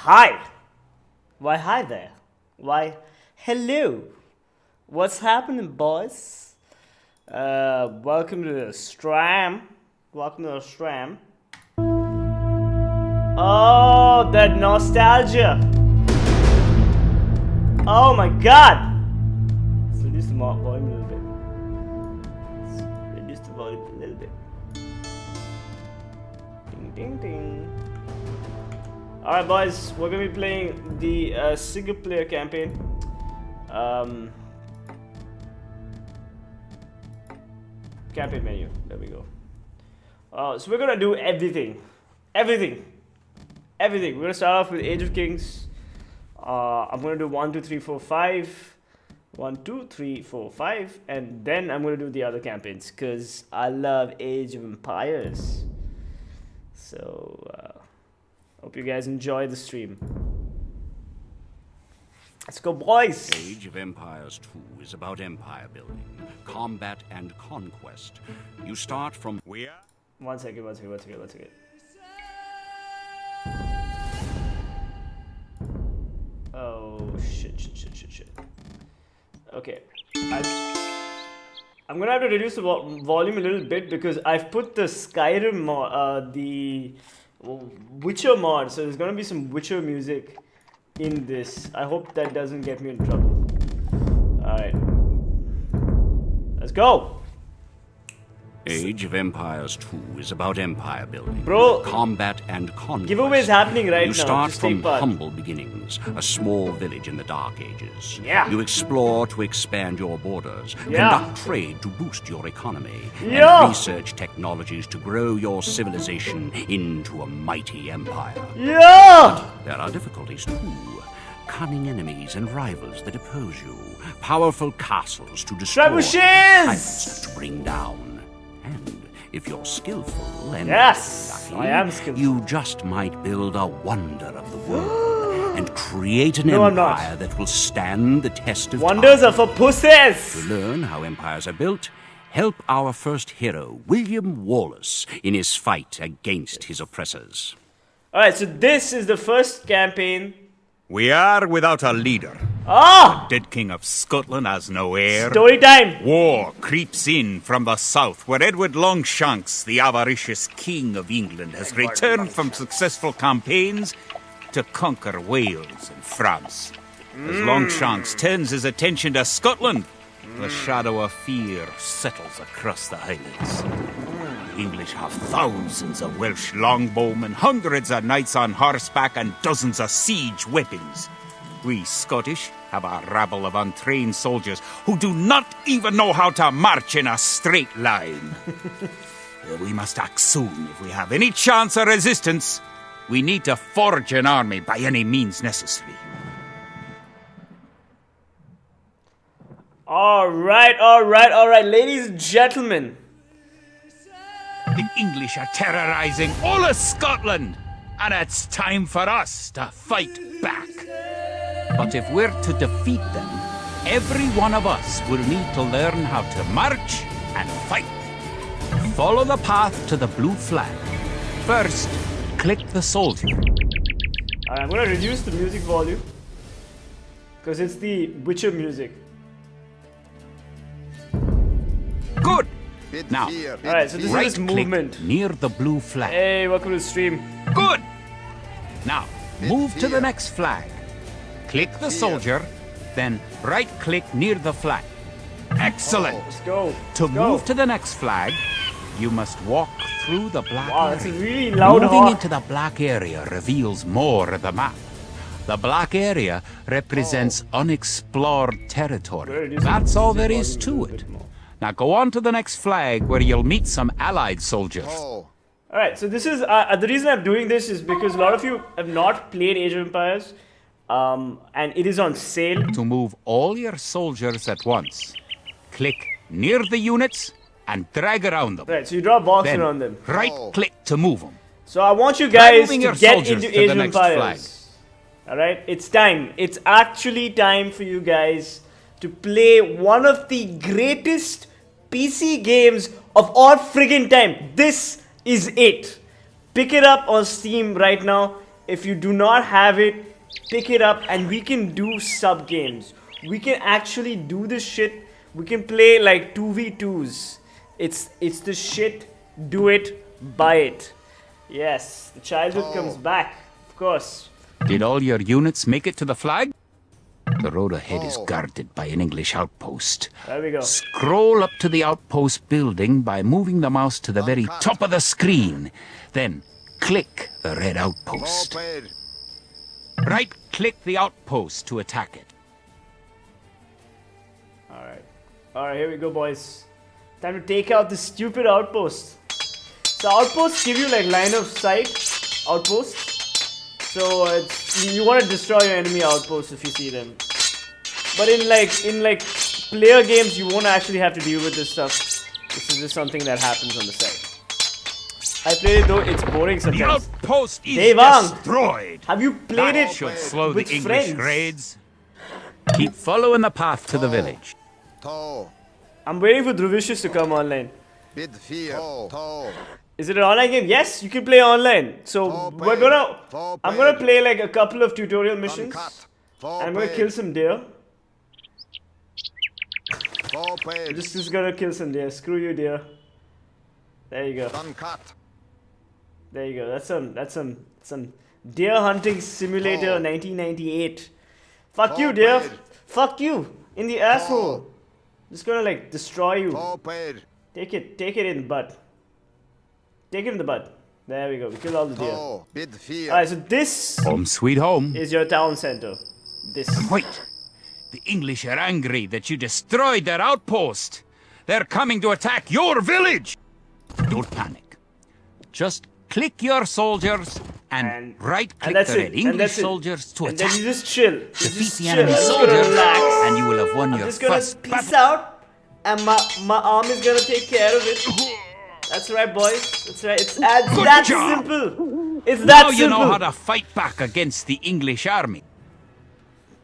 Hi. Why, hi there. Why, hello. What's happening, boys? Welcome to the stream. Welcome to the stream. Oh, that nostalgia. Oh my god. Let's reduce the volume a little bit. Let's reduce the volume a little bit. Ding, ding, ding. Alright, boys, we're gonna be playing the single player campaign. Campaign menu, there we go. So we're gonna do everything. We're gonna start off with Age of Kings. I'm gonna do 1, 2, 3, 4, 5. 1, 2, 3, 4, 5. And then I'm gonna do the other campaigns because I love Age of Empires. So, hope you guys enjoy the stream. Let's go, boys! Age of Empires 2 is about empire building, combat, and conquest. You start from where? One second. Oh, shit. Okay. I'm gonna have to reduce the volume a little bit because I've put the Skyrim mod, the Witcher mod, so there's gonna be some Witcher music in this. I hope that doesn't get me in trouble. Alright. Let's go! Age of Empires 2 is about empire building, Bro, combat, and conquest. Giveaway is happening right now. You start Just from take part. humble beginnings, a small village in the Dark Ages. Yeah. You explore to expand your borders, Yeah. conduct trade to boost your economy, Yeah. and research technologies to grow your civilization into a mighty empire. Yeah! There are difficulties too. Cunning enemies and rivals that oppose you. Powerful castles to destroy. Trebuchets! Tyrants to bring down. And if you're skillful and Yes, lucky, I am skillful. you just might build a wonder of the world and create an No, I'm empire not. that will stand the test of Wonders time. are for pussies! To learn how empires are built, help our first hero, William Wallace, in his fight against his oppressors. Alright, so this is the first campaign. We are without a leader. Ah! Dead King of Scotland has no heir. Story time! War creeps in from the south, where Edward Longshanks, the avaricious King of England, has returned from successful campaigns to conquer Wales and France. As Longshanks turns his attention to Scotland, the shadow of fear settles across the Highlands. The English have thousands of Welsh longbowmen, hundreds of knights on horseback, and dozens of siege weapons. We Scottish have a rabble of untrained soldiers who do not even know how to march in a straight line. We must act soon if we have any chance of resistance. We need to forge an army by any means necessary. Alright, ladies and gentlemen. The English are terrorizing all of Scotland, and it's time for us to fight back. But if we're to defeat them, every one of us will need to learn how to march and fight. Follow the path to the blue flag. First, click the soldier. Alright, I'm gonna reduce the music volume because it's the Witcher music. Good. Now, Alright, so this is right this click movement. near the blue flag. Hey, welcome to the stream. Good. Now, move to the next flag. Click the soldier, then right-click near the flag. Excellent. Let's go. To Let's go. move to the next flag, you must walk through the black Wow, that's a area. really loud Moving honk. into the black area reveals more of the map. The black area represents unexplored territory. reducing That's all there music is volume a to little it. bit more. Now go on to the next flag where you'll meet some allied soldiers. Alright, so this is the reason I'm doing this is because a lot of you have not played Age of Empires, and it is on sale. To move all your soldiers at once, click near the units and drag around them. Right, so you draw a box Then around them. right-click to move them. So I want you guys moving to your get soldiers into to Age the of next Empires. Alright, it's time. It's actually time for you guys to play one of the greatest PC games of all friggin' time. This is it. Pick it up on Steam right now. If you do not have it, pick it up and we can do sub games. We can actually do this shit. We can play like 2v2s. It's the shit. Do it. Buy it. Yes, the childhood comes back. Of course. Did all your units make it to the flag? The road ahead is guarded by an English outpost. There we go. Scroll up to the outpost building by moving the mouse to the very top of the screen. Then click the red outpost. Right-click the outpost to attack it. Alright. Alright, here we go, boys. Time to take out this stupid outpost. So outposts give you like line of sight outposts. So you want to destroy your enemy outposts if you see them. But in like player games, you won't actually have to deal with this stuff. This is just something that happens on the side. I played it though; it's boring The sometimes. outpost is Devang! destroyed. Have you played That it should slow the with English friends? raids. Keep following the path to the village. I'm waiting for Druvicious to come online. Is it an online game? Yes, you can play online. So I'm gonna play like a couple of tutorial missions. I'm gonna kill some deer. I'm just gonna kill some deer. Screw you, deer. There you go. There you go. That's some deer hunting simulator 1998. Fuck you, deer. Fuck you in the asshole. Just gonna like destroy you. Take it in the butt. Take it in the butt. There we go. We killed all the deer. Alright, so this Home sweet home. is your town center. This. Wait. The English are angry that you destroyed their outpost. They're coming to attack your village. Don't panic. Just click your soldiers and right-click that's the it. red And English that's it. soldiers to And then attack. you just chill. You Defeat just the chill. enemy I'm just gonna soldiers, relax. and you will have won I'm your just gonna first peace battle. out, and my arm is gonna take care of it. That's right, boys. That's right. It's Good that job. simple. It's that Now you simple. know how to fight back against the English army.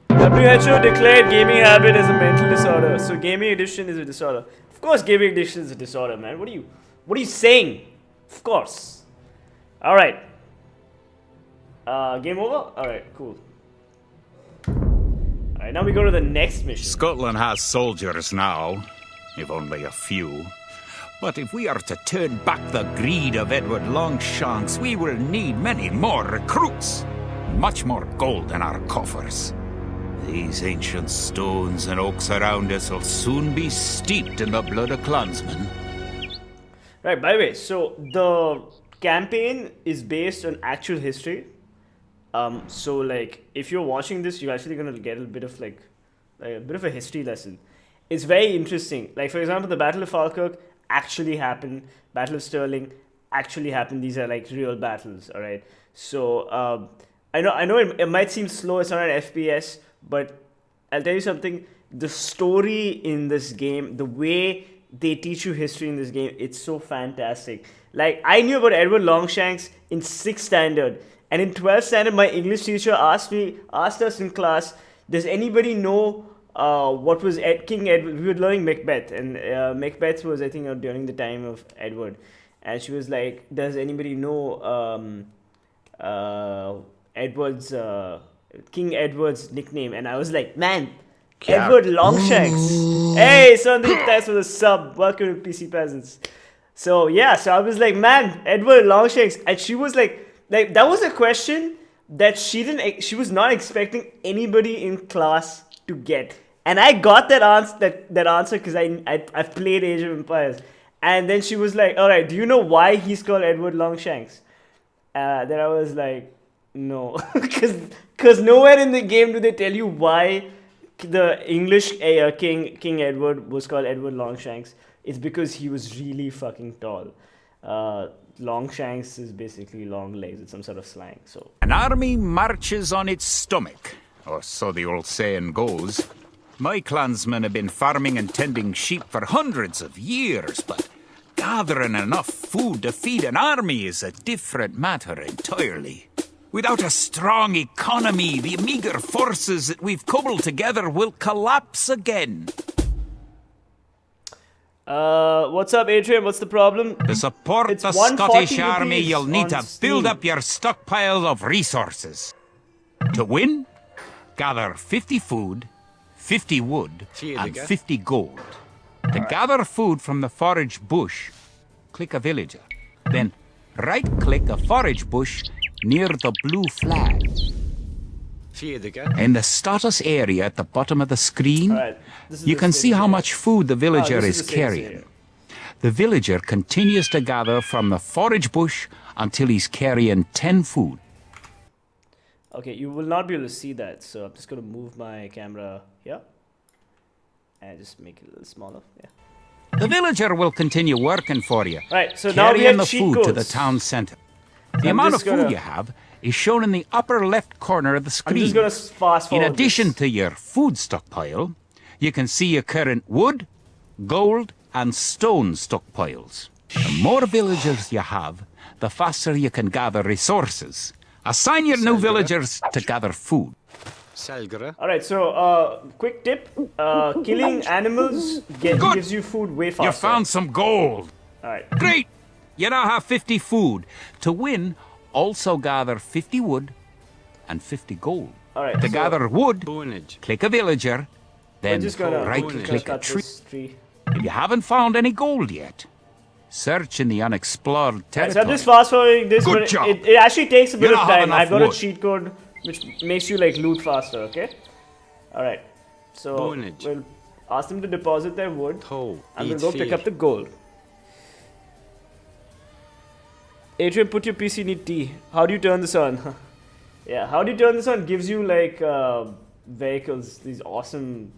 WHO declared gaming habit as a mental disorder. So gaming addiction is a disorder. Of course, gaming addiction is a disorder, man. What are you saying? Of course. All right. Game over. All right. Cool. All right. Now we go to the next mission. Scotland has soldiers now, if only a few. But if we are to turn back the greed of Edward Longshanks, we will need many more recruits. Much more gold in our coffers. These ancient stones and oaks around us will soon be steeped in the blood of clansmen. Right. By the way, so the campaign is based on actual history. So like, if you're watching this, you're actually gonna get a bit of like a bit of a history lesson. It's very interesting. Like for example, the Battle of Falkirk actually happened. Battle of Stirling actually happened. These are like real battles. All right. So I know it might seem slow. It's not an FPS, but I'll tell you something. The story in this game, the way they teach you history in this game, it's so fantastic. Like I knew about Edward Longshanks in 6th standard, and in 12th standard, my English teacher asked us in class, "Does anybody know what was King Edward. We were learning Macbeth, and Macbeth was, I think, during the time of Edward. And she was like, does anybody know Edward's King Edward's nickname? And I was like, man, Edward Longshanks. Hey, Sandeep, thanks for the sub. Welcome to PC Peasants. So yeah, so I was like, man, Edward Longshanks. And she was like that was a question that she was not expecting anybody in class to get. And I got that answer because I've played Age of Empires. And then she was like, all right, do you know why he's called Edward Longshanks? Then I was like, no. Because nowhere in the game do they tell you why the English King Edward was called Edward Longshanks. It's because he was really fucking tall. Longshanks is basically long legs. It's some sort of slang. So An army marches on its stomach, or so the old saying goes. My clansmen have been farming and tending sheep for hundreds of years, but gathering enough food to feed an army is a different matter entirely. Without a strong economy, the meager forces that we've cobbled together will collapse again. what's up, Adrian? What's the problem? To support It's the 140 Scottish army, rupees you'll need on to build Steam. up your stockpile of resources. To win, gather 50 food, 50 wood, and 50 gold. To gather food from the forage bush, click a villager. Then right-click a forage bush near the blue flag. In the status area at the bottom of the screen, Alright, this is you the can see status how area. much food the villager this is is the status carrying. area. The villager continues to gather from the forage bush until he's carrying 10 food. Okay, you will not be able to see that, so I'm just going to move my camera here. And just make it a little smaller, yeah. The villager will continue working for you, Right, so now we carrying have the cheat food codes. to the town center. So The I'm amount of just gonna- food you have is shown in the upper left corner of the I'm just screen. going to fast In forward addition this. to your food stockpile, you can see your current wood, gold, and stone stockpiles. The more villagers you have, the faster you can gather resources. Assign your new villagers to gather food. Alright, so quick tip. Killing animals gives you food way faster. You found some gold. Alright. Great! You now have 50 food. To win, also gather 50 wood and 50 gold. Alright, To so gather wood, click a villager, we're then just gonna right-click a cut tree. this tree. If you haven't found any gold yet, search in the unexplored Right, territory. so I'm just fast forwarding this, Good but job. it actually takes a bit You of don't have time. enough I've got a wood. cheat code which makes you like loot faster, okay? Alright. So we'll ask them to deposit their wood. And we'll go pick up the gold. Adrian, put your PC need T. How do you turn this on? Yeah, how do you turn this on? Gives you like vehicles, these awesome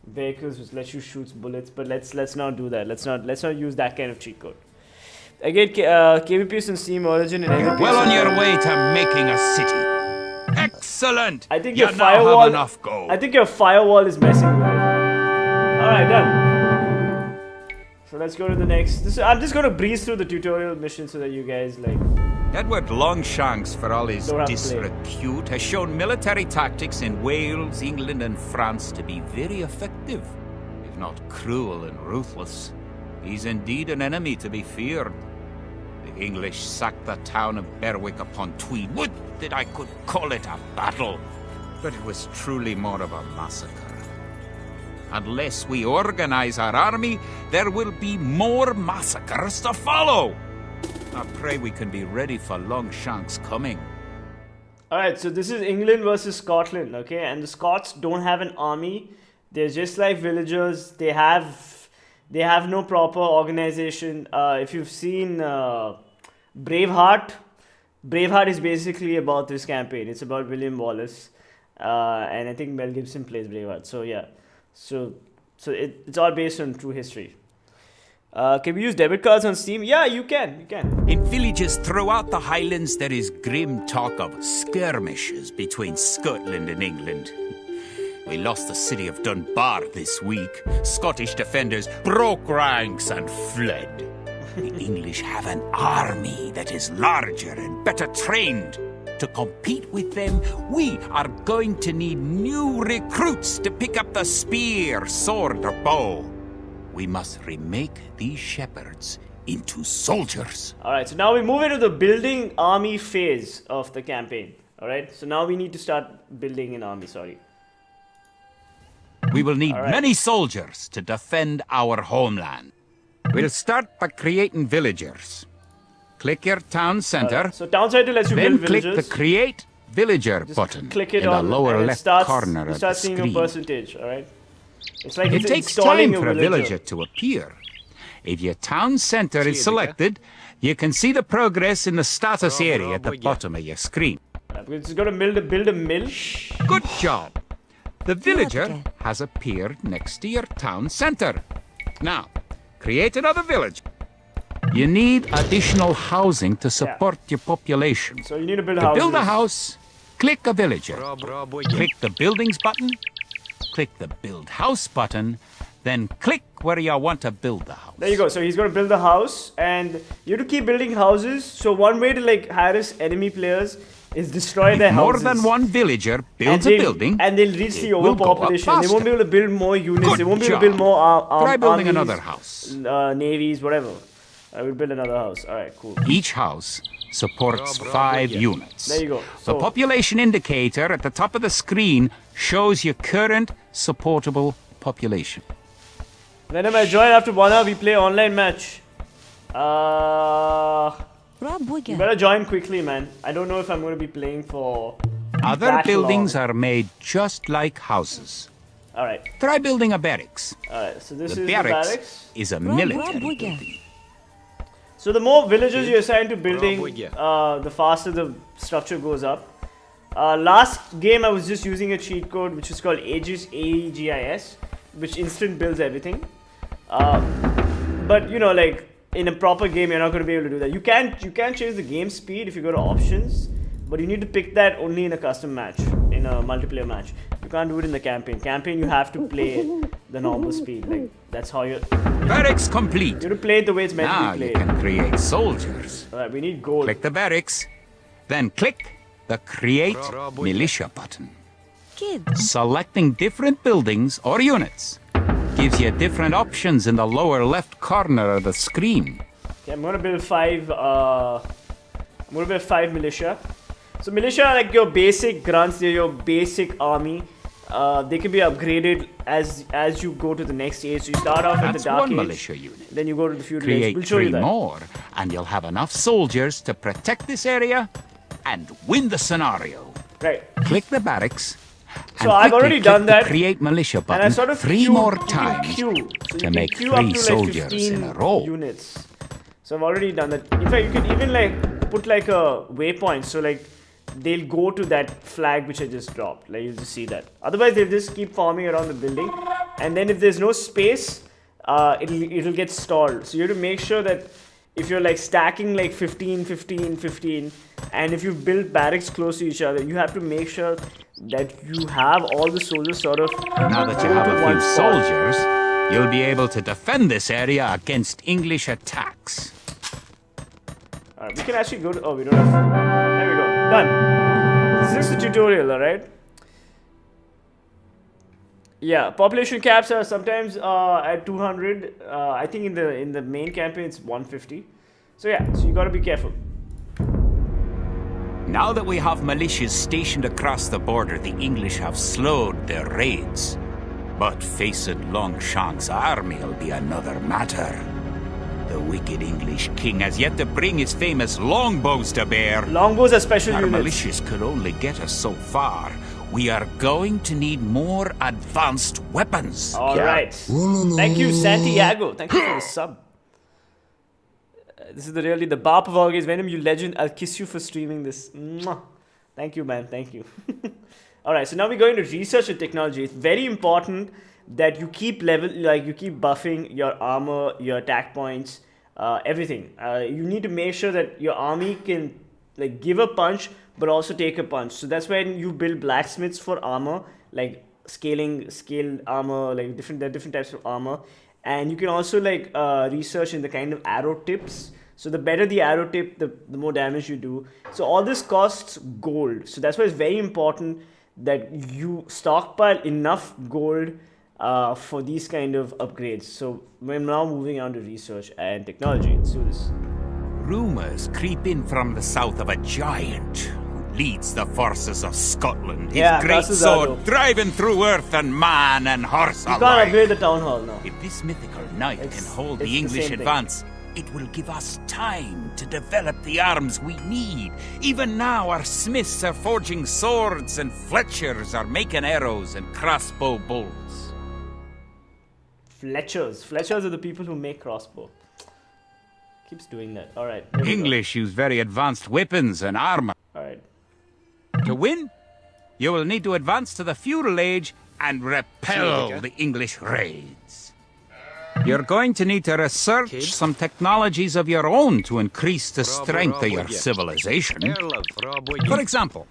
vehicles which let you shoot bullets. But let's not do that. Let's not use that kind of cheat code. Again, KVPS and Steam Origin and NVIDIA. Well on your way to making a city. Excellent! I think you your now firewall. have enough gold. I think your firewall is messing with it. All right, done. So let's go to the next. I'm just gonna breeze through the tutorial mission so that you guys like. Edward Longshanks, for all his Don't have to play. disrepute, has shown military tactics in Wales, England, and France to be very effective, if not cruel and ruthless. He's indeed an enemy to be feared. The English sacked the town of Berwick upon Tweed. Would that I could call it a battle, but it was truly more of a massacre. Unless we organize our army, there will be more massacres to follow. I pray we can be ready for Longshanks coming. All right, so this is England versus Scotland, okay? And the Scots don't have an army. They're just like villagers. They have no proper organization. If you've seen Braveheart, Braveheart is basically about this campaign. It's about William Wallace, and I think Mel Gibson plays Braveheart. So yeah, so it's all based on true history. Can we use debit cards on Steam? Yeah, you can. You can. In villages throughout the Highlands, there is grim talk of skirmishes between Scotland and England. We lost the city of Dunbar this week. Scottish defenders broke ranks and fled. The English have an army that is larger and better trained. To compete with them, we are going to need new recruits to pick up the spear, sword, or bow. We must remake these shepherds into soldiers. Alright, so now we move into the building army phase of the campaign. Alright, so now we need to start building an army, sorry. We will need All right. many soldiers to defend our homeland. We'll start by creating villagers. Click your town center, So town center lets you then build click villages. the Create Villager Just button click it in the on lower and it left starts, corner you of the start seeing a screen. percentage, alright? It's like It it's takes installing time for a villager to appear. If your town center is selected, you can see the progress in the status area at the bottom of your screen. We're just going to build a mill. Good job. The villager has appeared next to your town center. Now, create another village. You need additional housing to support your population. So you need to build To houses. build a house, click a villager. Click the buildings button, click the build house button, then click where you want to build the house. There you go. So he's going to build the house, and you have to keep building houses. So one way to like harass enemy players is destroy their More houses. than one villager and builds a they'll- building, and they'll reach the it will go up overpopulation. They won't be able to build more units. Good they won't be able to job. build more Try building armies, another house. Navies, whatever. I will build another house. All right, cool. Each house supports 5 units. There you go. The So- population indicator at the top of the screen shows your current supportable population. Whenever I join after 1 hour, we play online match. You better join quickly, man. I don't know if I'm going to be playing for Other that buildings long. are made just like houses. All right, Try building a barracks. all right. So this The is the barracks barracks. is a military building. So the more villagers you assign to building, the faster the structure goes up. Last game I was just using a cheat code which is called AGES, AEGIS, which instant builds everything. But you know, like in a proper game, you're not going to be able to do that. You can change the game speed if you go to options, but you need to pick that only in a custom match, in a multiplayer match. You can't do it in the campaign. Campaign, you have to play the normal speed. Like that's how you Barracks complete. have to play it the way it's meant Now to be you played. can create soldiers. Alright, we need gold. Click the barracks, then click the Create Militia button. Selecting different buildings or units gives you different options in the lower left corner of the screen. Okay, I'm gonna build 5. I'm gonna build 5 militia. So militia are like your basic grunts. They're your basic army. They can be upgraded as you go to the next stage. So you start off at the That's dark one age, militia unit. then you go to the feudal age. Create We'll show you 3 that. more, and you'll have enough soldiers to protect this area and win the scenario. Right. Click the barracks. So and I've quickly already click done the that, Create Militia And I button sort of 3 queue- more you can times queue. So you to can make queue up 3 to, like, soldiers 15 in a row. units. So I've already done that. In fact, you can even like put like a waypoint. So like they'll go to that flag which I just dropped. Like you'll just see that. Otherwise, they'll just keep farming around the building. And then if there's no space, it'll get stalled. So you have to make sure that if you're like stacking like 15, 15, 15, and if you build barracks close to each other, you have to make sure that you have all the soldiers sort of Now that you go have to a one few spot. soldiers, you'll be able to defend this area against English attacks. Alright, we can actually go to. Oh, we don't have. There we go. Done. This is the tutorial, alright? Yeah, population caps are sometimes at 200. I think in the main campaign it's 150. So yeah, so you gotta be careful. Now that we have militias stationed across the border, the English have slowed their raids. But facing Longshanks' army will be another matter. The wicked English king has yet to bring his famous longbows to bear. Longbows are special Our units. militias could only get us so far. We are going to need more advanced weapons. Alright. Thank you, Santiago. Thank you for the sub. This is really the Bap of August. Venom, you legend. I'll kiss you for streaming this. Mwah. Thank you, man. Thank you. Alright, so now we're going to research and technology. It's very important that you keep you keep buffing your armor, your attack points, everything. You need to make sure that your army can like give a punch but also take a punch. So that's when you build blacksmiths for armor, like scaled armor, like different types of armor. And you can also like research in the kind of arrow tips. So the better the arrow tip, the more damage you do. So all this costs gold. So that's why it's very important that you stockpile enough gold for these kind of upgrades. So we're now moving on to research and technology. Let's do this. Rumours creep in from the south of a giant who leads the forces of Scotland. His Yeah, great classes are sword dope. driving through earth and man and horse You can't alike. upgrade the town hall now. If this mythical knight It's- can hold it's the the English same thing. advance, it will give us time to develop the arms we need. Even now, our smiths are forging swords and Fletchers are making arrows and crossbow bolts. Fletchers. Fletchers are the people who make crossbow. Keeps doing that. Alright. here we go. English use very advanced weapons and armor. Alright. To win, you will need to advance to the feudal age and repel the English raids. You're going to need to research some technologies of your own to increase the strength of your civilization. For example,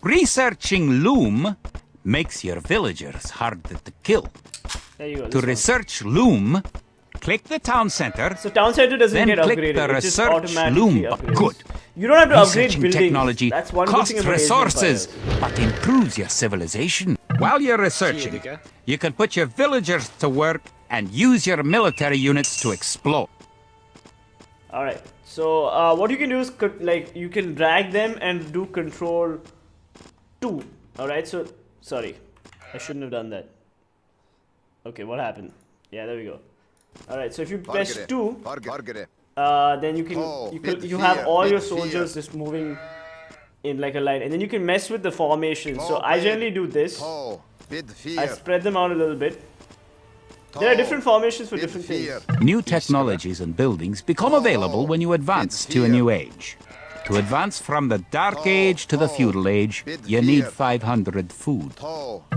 researching loom makes your villagers harder to kill. There you go. To this one. research loom, click the town center, So town center doesn't then get click upgraded. the It just research automatically loom. upgrades. Good. You don't have to upgrade Researching buildings. technology That's one good costs thing about Age of resources, Empires. but improves your civilization. While you're researching, you can put your villagers to work and use your military units to explode. Alright. So what you can do is like you can drag them and do control 2. Alright, so sorry. I shouldn't have done that. Okay, what happened? Yeah, there we go. Alright, so if you press 2, then you have all your soldiers just moving in like a line, and then you can mess with the formation. So I generally do this. I spread them out a little bit. There are different formations for different things. New technologies and buildings become available when you advance to a new age. To advance from the Dark Age to the Feudal Age, you need 500 food.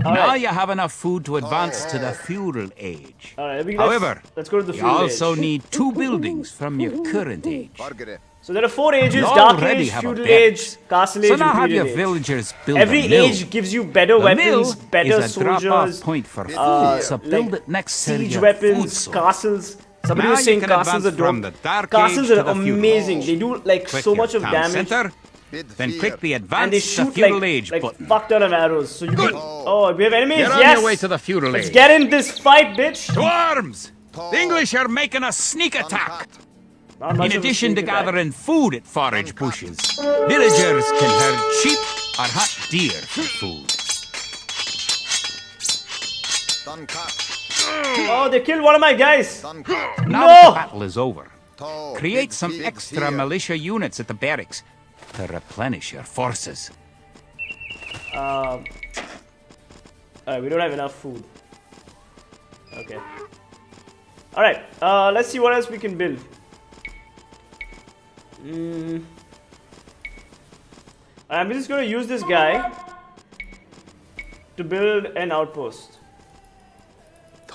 Now you have enough food to advance to the Feudal Age. Alright, However, let's go to the you Feudal also Age. need 2 buildings from your current age. So there are 4 ages: You Dark already Age, have a Feudal barracks. Age, Castle Age, So now and have your Imperial Age. villagers build Every a mill. age gives you better The mill weapons, better is a drop-off soldiers, point for food, so build like it next to siege your weapons, food source. castles. Somebody Now was you saying can castles are advance from dope. the Dark Castles Age are to the Feudal amazing. They do like Click so your much of town damage. center, then click the And they Advance to shoot Feudal Age like button. fuck ton of arrows. So you can. Oh, we have enemies. You're on Yes. your way to the Feudal Let's Age. get in this fight, bitch. To arms! The English are making a sneak attack. Not much In of a addition to sneak attack. gathering food at forage bushes, villagers can herd sheep or hunt deer for food. Oh, they killed one of my guys. Now No! that the battle is over, create some extra militia units at the barracks to replenish your forces. Alright, we don't have enough food. Okay. Alright, let's see what else we can build. I'm just going to use this guy to build an outpost.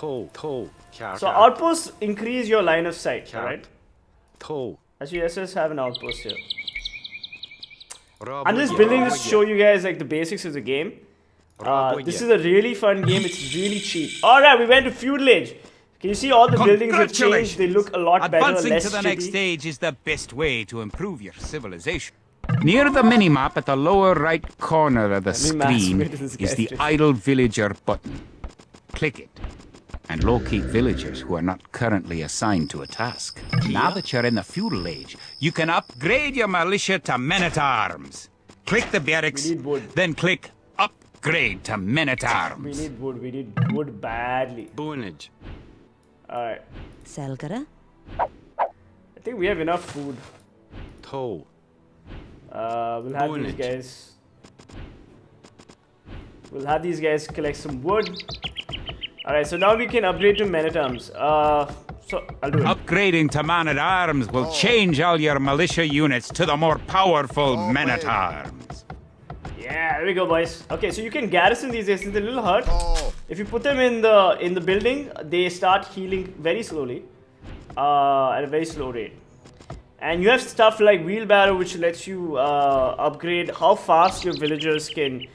So outposts increase your line of sight, alright? Actually, let's just have an outpost here. I'm just building this to show you guys like the basics of the game. This is a really fun game. It's really cheap. Alright, we went to Feudal Age. Can you see all the buildings have changed? They look a lot better, Advancing less to the shitty. next stage is the best way to improve your civilization. Near the minimap at the lower right corner of the screen masturbate to this is guy's the face. idle villager button. Click it and locate villagers who are not currently assigned to a task. Now that you're in the feudal age, you can upgrade your militia to men-at-arms. Click the barracks, We need wood. then click upgrade to We men-at-arms. need wood. We need wood badly. Alright. Selgara? I think we have enough food. We'll have these guys. We'll have these guys collect some wood. Alright, so now we can upgrade to men-at-arms. So I'll do it. Upgrading to man-at-arms will change all your militia units to the more powerful men-at-arms. Yeah, there we go, boys. Okay, so you can garrison these guys. It's a little hurt. If you put them in the building, they start healing very slowly, at a very slow rate. And you have stuff like wheelbarrow, which lets you upgrade how fast your villagers can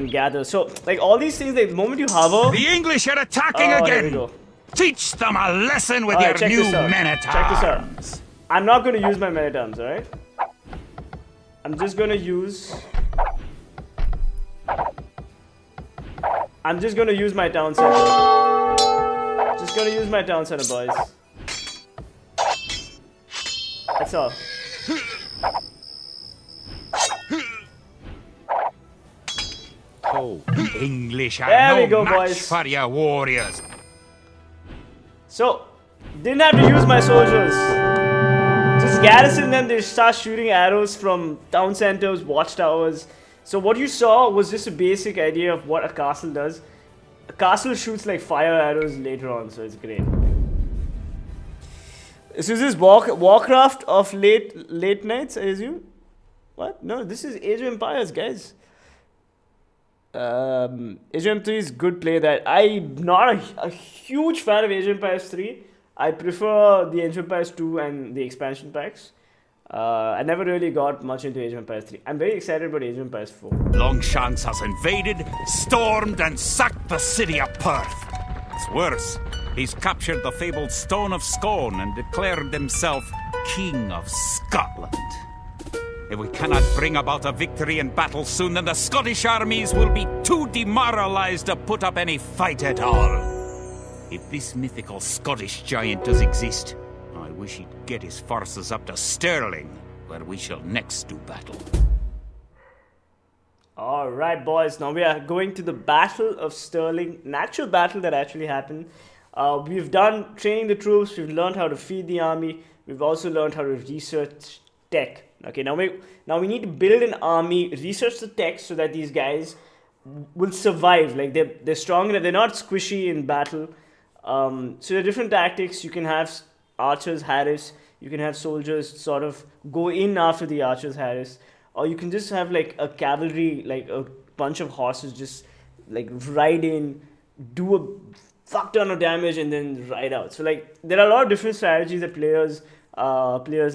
gather. So, like all these things, like, the moment you hover, The English are attacking there we again! go. Teach them a lesson with Alright, your new check this out. men-at-arms. I'm not going to use my men-at-arms, alright? I'm just going to use my town center. Just going to use my town center, boys. That's all. Oh, English are There we no go, match boys. for your warriors. So, didn't have to use my soldiers. Just garrison them, they start shooting arrows from town centers, watchtowers. So what you saw was just a basic idea of what a castle does. A castle shoots like fire arrows later on, so it's great. So is this Warcraft of late nights, I assume? What? No, this is Age of Empires, guys. Age of Empires is good play. That I'm not a huge fan of Age of Empires 3. I prefer the Age of Empires 2 and the expansion packs. I never really got much into Age of Empires 3. I'm very excited about Age of Empires 4. Longshanks has invaded, stormed, and sacked the city of Perth. It's worse. He's captured the fabled Stone of Scone and declared himself King of Scotland. If we cannot bring about a victory in battle soon, then the Scottish armies will be too demoralized to put up any fight at all. If this mythical Scottish giant does exist, I wish he'd get his forces up to Stirling, where we shall next do battle. Alright, boys, now we are going to the Battle of Stirling, an actual battle that actually happened. We've done training the troops, we've learned how to feed the army, we've also learned how to research tech. Okay, now we need to build an army, research the tech so that these guys will survive. Like they're strong enough, they're not squishy in battle. So there are different tactics. You can have archers harass, you can have soldiers sort of go in after the archers harass, or you can just have like a cavalry, like a bunch of horses just like ride in, do a fuck ton of damage and then ride out. So like there are a lot of different strategies that players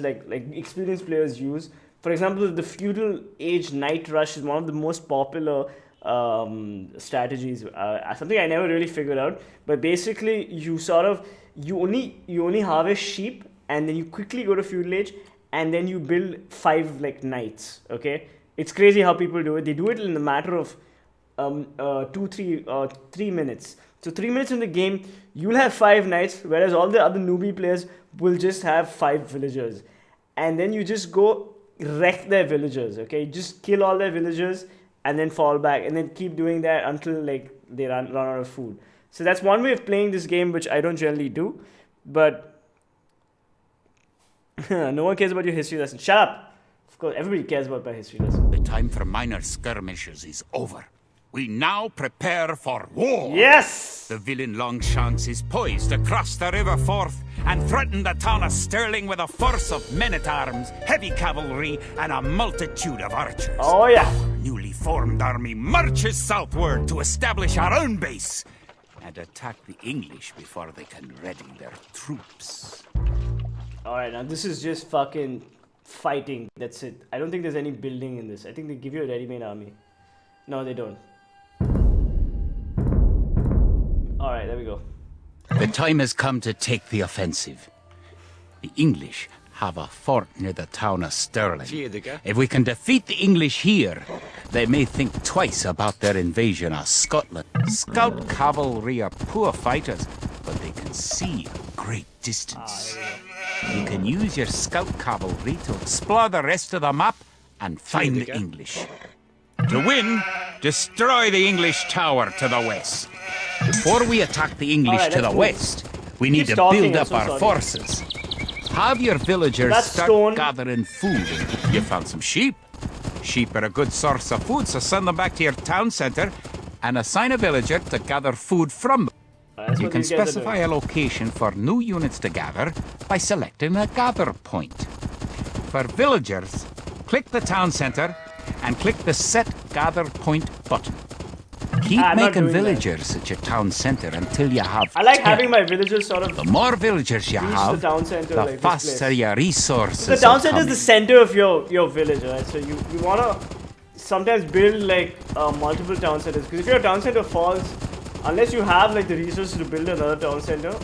like experienced players use. For example, the feudal age night rush is one of the most popular strategies. Something I never really figured out, but basically you only harvest sheep and then you quickly go to feudal age and then you build 5 like knights. Okay, it's crazy how people do it. They do it in a matter of 3 minutes. So 3 minutes in the game, you'll have 5 knights, whereas all the other newbie players will just have 5 villagers. And then you just go wreck their villagers, okay? Just kill all their villagers and then fall back and then keep doing that until like they run out of food. So that's one way of playing this game, which I don't generally do. But no one cares about your history lesson. Shut up! Of course, everybody cares about my history lesson. The time for minor skirmishes is over. We now prepare for war. Yes! The villain Longshanks is poised to cross the River Forth and threaten the town of Stirling with a force of men-at-arms, heavy cavalry, and a multitude of archers. Oh yeah! Our newly formed army marches southward to establish our own base and attack the English before they can ready their troops. Alright, now this is just fucking fighting. That's it. I don't think there's any building in this. I think they give you a ready-made army. No, they don't. Alright, there we go. The time has come to take the offensive. The English have a fort near the town of Stirling. If we can defeat the English here, they may think twice about their invasion of Scotland. Scout cavalry are poor fighters, but they can see a great distance. You can use your scout cavalry to explore the rest of the map and find the English. To win, destroy the English tower to the west. Before we attack the English to the west, we need to build up our forces. Have your villagers start gathering food. You found some sheep? Sheep are a good source of food, so send them back to your town center and assign a villager to gather food from them. You can specify a location for new units to gather by selecting a gather point. For villagers, click the town center and click the Set Gather Point button. Keep making villagers at your town center until you have 10. Having my villagers sort of... The more villagers you have, the faster your resources so the town center is the center of your village, right? So you want to sometimes build like multiple town centers. Because if your town center falls, unless you have like the resources to build another town center,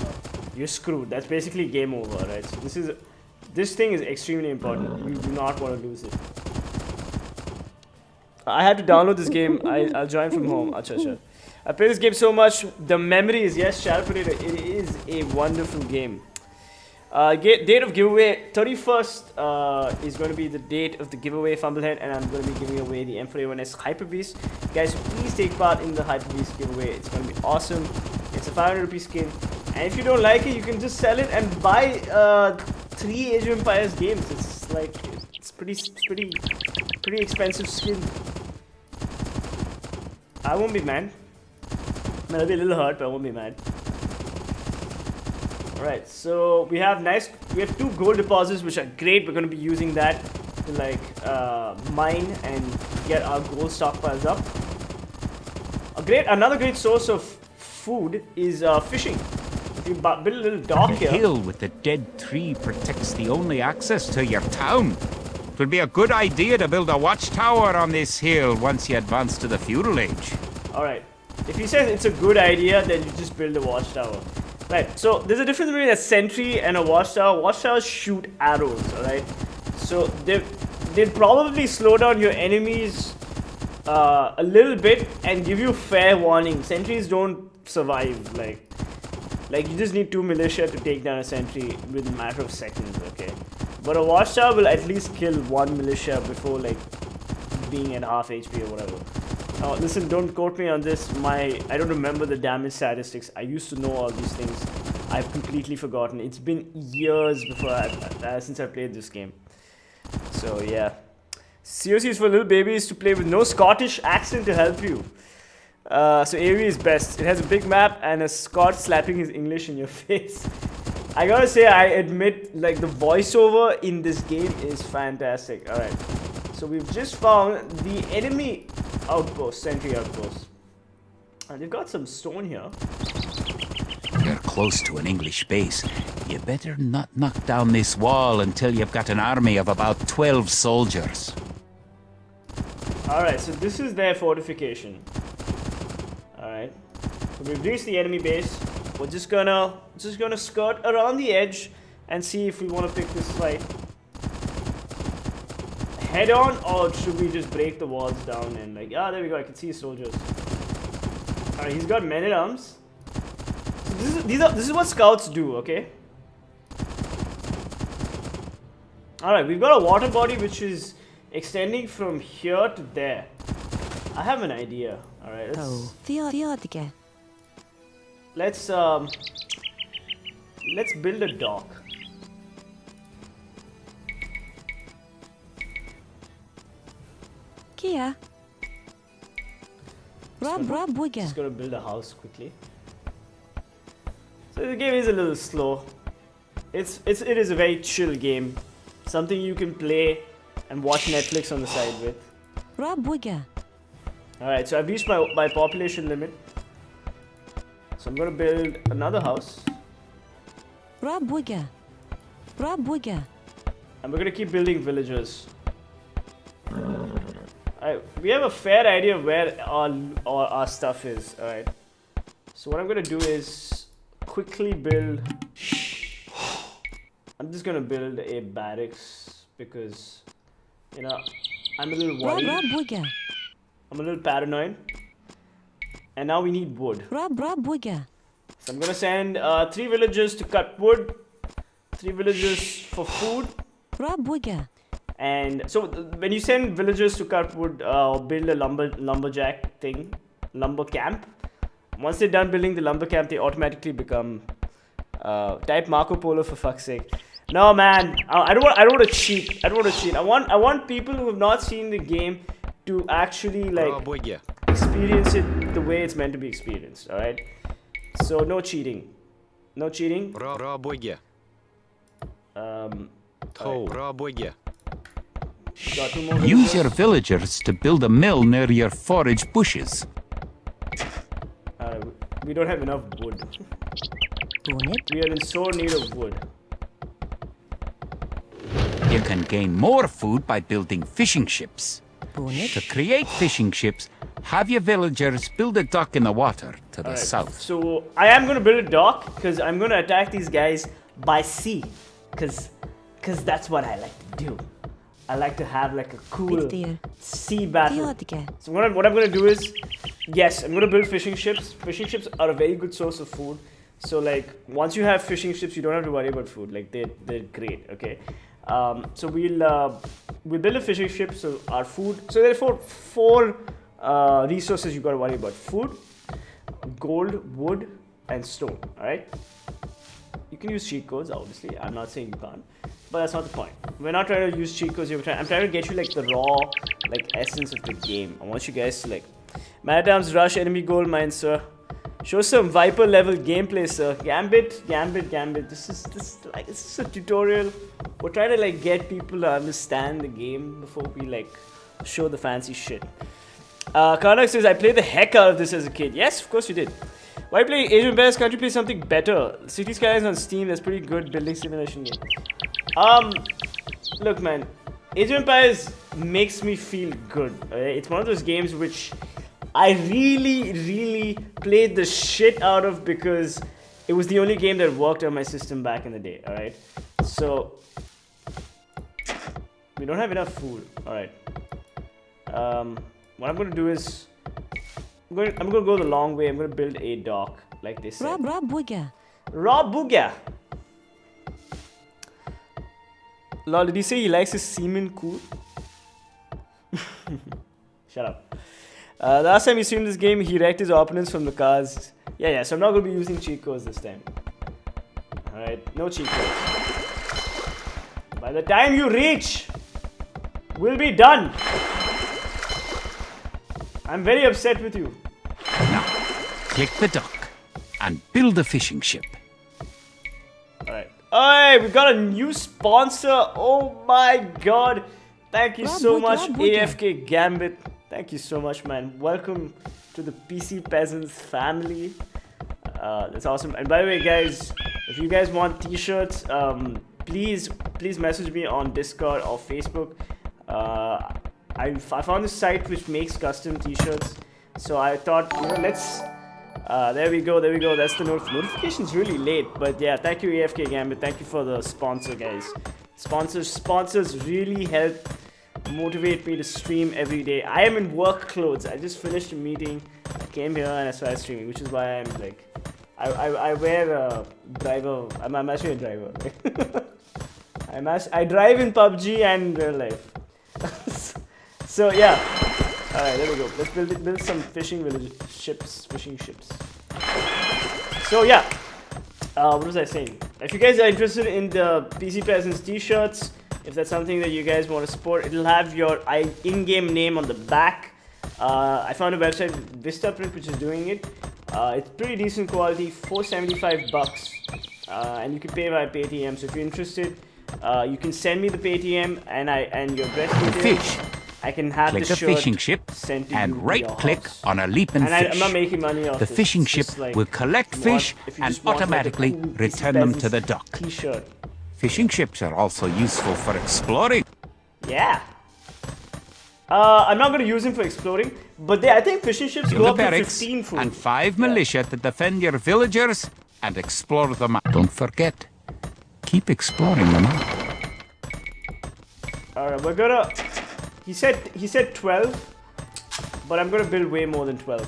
you're screwed. That's basically game over, right? So this thing is extremely important. You do not want to lose it. I had to download this game. I'll join from home. Acha. I play this game so much. The memories, yes, Shadow Predator, it is a wonderful game. Date of giveaway, 31st is going to be the date of the giveaway, Fumblehead, and I'm going to be giving away the M4A1S Hyper Beast. Guys, please take part in the Hyper Beast giveaway. It's going to be awesome. It's a 500 rupee skin, and if you don't like it, you can just sell it and buy 3 Age of Empires games. It's like it's pretty expensive skin. I won't be mad. I'll be a little hurt, but I won't be mad. Alright, so we have 2 gold deposits which are great. We're going to be using that to like mine and get our gold stockpiles up. Another great source of food is fishing. If you build a little dock The here. hill with the dead tree protects the only access to your town. It would be a good idea to build a watchtower on this hill once you advance to the feudal age. Alright, if he says it's a good idea, then you just build a watchtower. Right, so there's a difference between a sentry and a watchtower. Watchtowers shoot arrows, alright? So they'd probably slow down your enemies a little bit and give you fair warning. Sentries don't survive, like you just need 2 militia to take down a sentry within a matter of seconds, okay? But a watchtower will at least kill 1 militia before like being at half HP or whatever. Listen, don't quote me on this. I don't remember the damage statistics. I used to know all these things. I've completely forgotten. It's been years since I played this game. So yeah. COC is for little babies to play with no Scottish accent to help you. So AV is best. It has a big map and a Scot slapping his English in your face. I gotta say, I admit, like, the voiceover in this game is fantastic. Alright. So we've just found the enemy outpost, sentry outpost. And they've got some stone here. You're close to an English base. You better not knock down this wall until you've got an army of about 12 soldiers. Alright, so this is their fortification. Alright. So we've reached the enemy base. We're just gonna skirt around the edge and see if we want to pick this fight head on, or should we just break the walls down and like, there we go, I can see soldiers. Alright, he's got men at arms. So this is what scouts do, okay? Alright, we've got a water body which is extending from here to there. I have an idea. Alright, let's build a dock. Kia. Just gonna build a house quickly. So the game is a little slow. It is a very chill game. Something you can play and watch Netflix on the side with. Alright, so I've reached my population limit. So I'm gonna build another house. And we're gonna keep building villagers. We have a fair idea of where our stuff is, alright. So what I'm gonna do is quickly build. I'm just gonna build a barracks because, you know, I'm a little worried. I'm a little paranoid. And now we need wood. So I'm gonna send 3 villagers to cut wood, 3 villagers for food. And so when you send villagers to cut wood, build a lumberjack thing, lumber camp. Once they're done building the lumber camp, they automatically become type Marco Polo, for fuck's sake. No man, I don't want to cheat. I don't want to cheat. I want people who have not seen the game to actually like experience it the way it's meant to be experienced. All right. So no cheating. No cheating. Use your villagers to build a mill near your forage bushes. We don't have enough wood. We are in sore need of wood. You can gain more food by building fishing ships. To create fishing ships, have your villagers build a dock in the water to the Alright, south. So I am gonna build a dock because I'm gonna attack these guys by sea, because that's what I like to do. I like to have like a cool sea battle. So what I'm gonna do is, yes, I'm gonna build fishing ships. Fishing ships are a very good source of food. So like once you have fishing ships, you don't have to worry about food. Like they're great. Okay. So we'll build a fishing ship. So our food. So therefore four resources you gotta worry about: food, gold, wood, and stone. All right. You can use cheat codes, obviously. I'm not saying you can't, but that's not the point. We're not trying to use cheat codes. I'm trying to get you like the raw, like essence of the game. I want you guys to like, Madam's rush enemy gold mine, sir. Show some Viper level gameplay, sir. Gambit. This is a tutorial. We're trying to like get people to understand the game before we like show the fancy shit. Karnak says, I played the heck out of this as a kid. Yes, of course you did. Why play Age of Empires? Can't you play something better? City Skylines on Steam, that's pretty good building simulation game. Look man, Age of Empires makes me feel good. It's one of those games which I really played the shit out of because it was the only game that worked on my system back in the day, alright? So, we don't have enough food, alright. What I'm gonna do is, I'm gonna go the long way. I'm gonna build a dock like this. Raw Booga. Lol, did he say he likes his semen cool? Shut up. The last time he streamed this game, he wrecked his opponents from the cars. Yeah, so I'm not gonna be using cheat codes this time. Alright, no cheat codes. By the time you reach, we'll be done. I'm very upset with you. Now, click the dock and build a fishing ship. Alright. Alright, we got a new sponsor. Oh my god. Thank you so much, AFK Gambit. Thank you so much, man. Welcome to the PC Peasants family. That's awesome. And by the way, guys, if you guys want t-shirts, please message me on Discord or Facebook. I found this site which makes custom t-shirts, so I thought, you know, let's there we go, that's the notification's really late, but yeah, thank you AFK Gambit, thank you for the sponsor, guys. Sponsors really help motivate me to stream every day. I am in work clothes. I just finished a meeting, I came here and I started streaming, which is why I'm like, I wear a driver. I'm actually a driver. I drive in PUBG and real life. So yeah, all right, there we go. Let's build some fishing ships. So yeah, what was I saying? If you guys are interested in the PC Presence t-shirts, if that's something that you guys want to support, it'll have your in-game name on the back. I found a website, Vistaprint, which is doing it. It's pretty decent quality, $475, and you can pay by Paytm. So if you're interested, you can send me the Paytm and your address details. I can have click the a fishing ship sent to and you right-click on a leaping fish. I'm not making money off the this. fishing It's ship just like, will collect fish and automatically like a cool return them to the Peasants dock. T-shirt. Fishing ships are also useful for exploring. Yeah. I'm not going to use them for exploring, but I think fishing ships Build go a up to barracks 15 food. and 5 militia to defend your villagers and explore them. Don't forget, keep exploring them out. Alright, we're gonna... He said 12, but I'm gonna build way more than 12.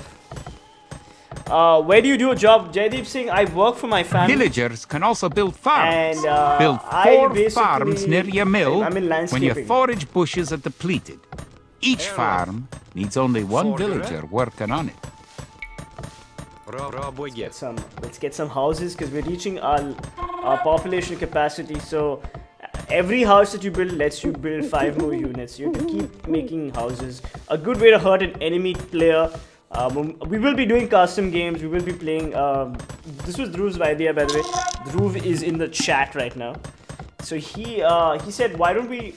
Where do you do a job? Jaideep Singh, I work for my family. Villagers can also build farms. And, build 4 farms near your mill I'm in when your landscaping. forage bushes are depleted. Each farm needs only 1 villager working on it. Let's get some houses because we're reaching our population capacity. So every house that you build lets you build 5 more units. You can keep making houses. A good way to hurt an enemy player. We will be doing custom games. We will be playing. This was Dhruv's idea, by the way. Dhruv is in the chat right now. So he said, why don't we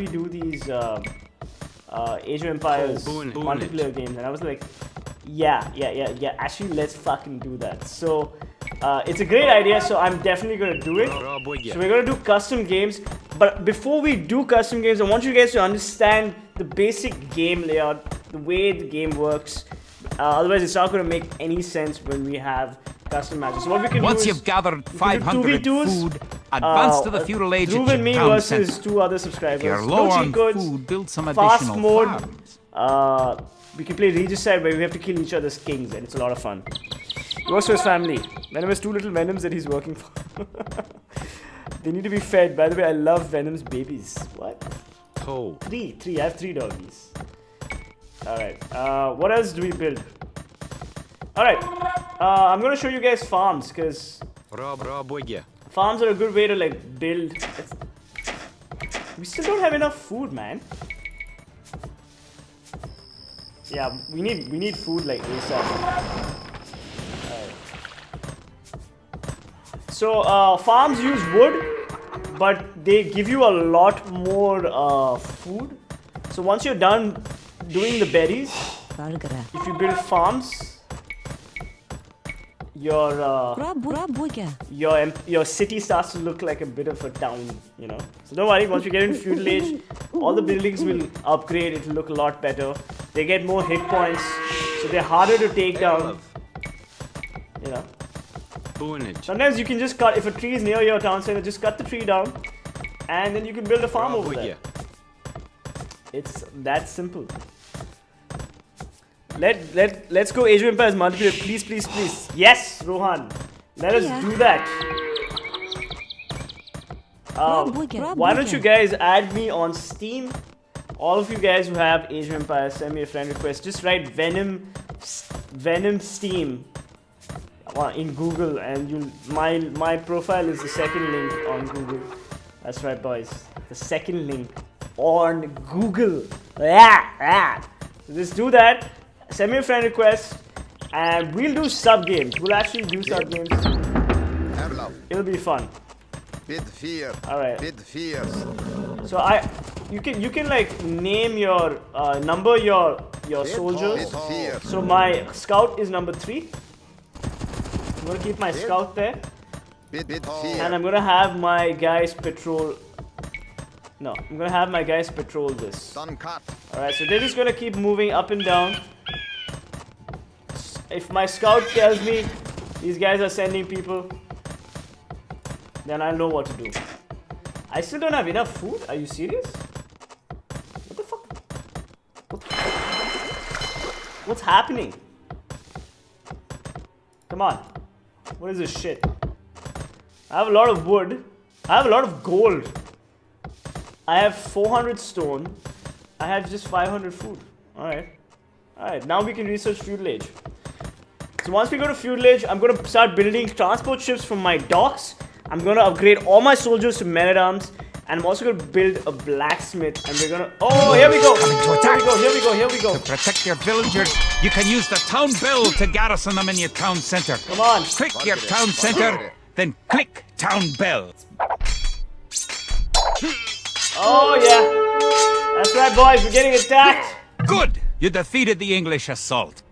do these Age of Empires multiplayer games? And I was like, yeah. Actually, let's fucking do that. So it's a great idea. So I'm definitely gonna do it. So we're gonna do custom games. But before we do custom games, I want you guys to understand the basic game layout. the way the game works. Otherwise, it's not going to make any sense when we have custom matches. So what we can Once do you've is gathered 500 2v2s, food, advance to the feudal age Dhruv at and me your town versus center. 2 other subscribers. If you're No low cheat on codes, food, build some fast additional mode. farms. We can play Regicide where we have to kill each other's kings, and it's a lot of fun. He works for his family. Venom has 2 little Venoms that he's working for. They need to be fed. By the way, I love Venom's babies. What? Oh. 3. I have 3 doggies. Alright. What else do we build? Alright. I'm gonna show you guys farms, because farms are a good way to like build. We still don't have enough food, man. Yeah, we need food like ASAP. Alright. So farms use wood, but they give you a lot more food. So once you're done doing the berries, if you build farms, your city starts to look like a bit of a town, you know. So don't worry, once we get into feudal age, all the buildings will upgrade. It will look a lot better. They get more hit points, so they're harder to take down. You know. Sometimes you can just cut, if a tree is near your town center, just cut the tree down, and then you can build a farm over there. It's that simple. Let's go Age of Empires multiplayer, please, please, please. Yes, Rohan, let us do that. Why don't you guys add me on Steam? All of you guys who have Age of Empires, send me a friend request. Just write Venom Steam in Google, and my profile is the second link on Google. That's right, boys. The second link on Google. Yeah. So just do that. Send me a friend request, and we'll do sub games. We'll actually do sub games. It'll be fun. All right. So you can like name your number your soldiers. So my scout is number 3. I'm gonna keep my scout there, and I'm gonna have my guys patrol. No, I'm gonna have my guys patrol this. All right. So they're just gonna keep moving up and down. If my scout tells me these guys are sending people, then I'll know what to do. I still don't have enough food. Are you serious? What the fuck? What's happening? Come on. What is this shit? I have a lot of wood. I have a lot of gold. I have 400 stone. I have just 500 food. Alright. Alright, now we can research feudal age. So once we go to feudal age, I'm going to start building transport ships from my docks. I'm going to upgrade all my soldiers to men-at-arms. And I'm also going to build a blacksmith. And we're going to... Oh, here we go! Here we go! To protect your villagers, you can use the town bell to garrison them in your town center. Come on! Click your town center, then click town bell. Oh, yeah. That's right, boys. We're getting attacked. Good! You defeated the English assault.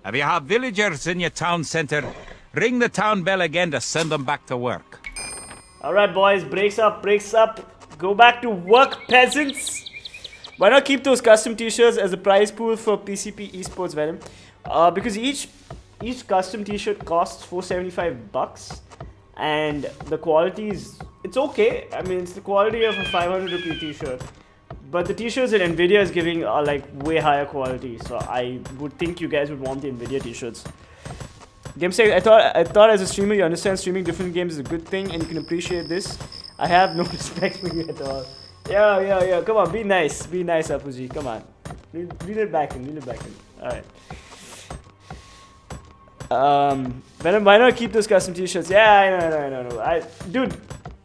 If you have villagers in your town center, ring the town bell again to send them back to work. Alright, boys. Breaks up. Go back to work, peasants. Why not keep those custom t-shirts as a prize pool for PCP Esports Venom? Because each custom t-shirt costs $475, and the quality is... It's okay. I mean, it's the quality of a 500 rupee t-shirt. But the t-shirts that NVIDIA is giving are like way higher quality, so I would think you guys would want the NVIDIA t-shirts. GameStay, I thought as a streamer you understand streaming different games is a good thing and you can appreciate this. I have no respect for you at all. Yo, come on, be nice, Apuji, come on. Reel it back in. Alright. Venom, why not keep those custom t-shirts? Yeah, I know. Dude,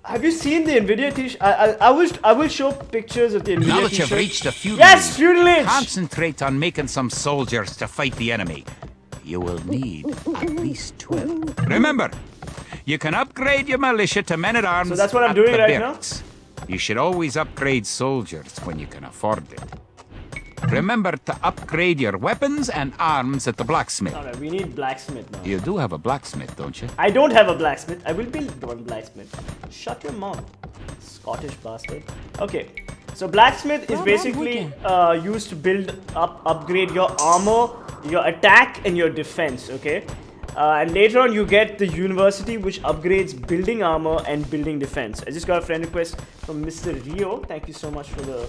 have you seen the NVIDIA t-shirt? I will show pictures of the NVIDIA t-shirt. Now that you've reached the feudal Yes, feudal age! Concentrate on making some soldiers to fight the enemy. You will need at least 12. Remember, you can upgrade your militia to men-at-arms. So that's what I'm doing right now? You should always upgrade soldiers when you can afford it. Remember to upgrade your weapons and arms at the blacksmith. Alright, we need blacksmith now. You do have a blacksmith, don't you? I don't have a blacksmith. I will build one blacksmith. Shut your mouth, Scottish bastard. Okay, So blacksmith is basically used to upgrade your armor, your attack, and your defense. Okay, and later on you get the university, which upgrades building armor and building defense. I just got a friend request from Mr. Rio. Thank you so much for the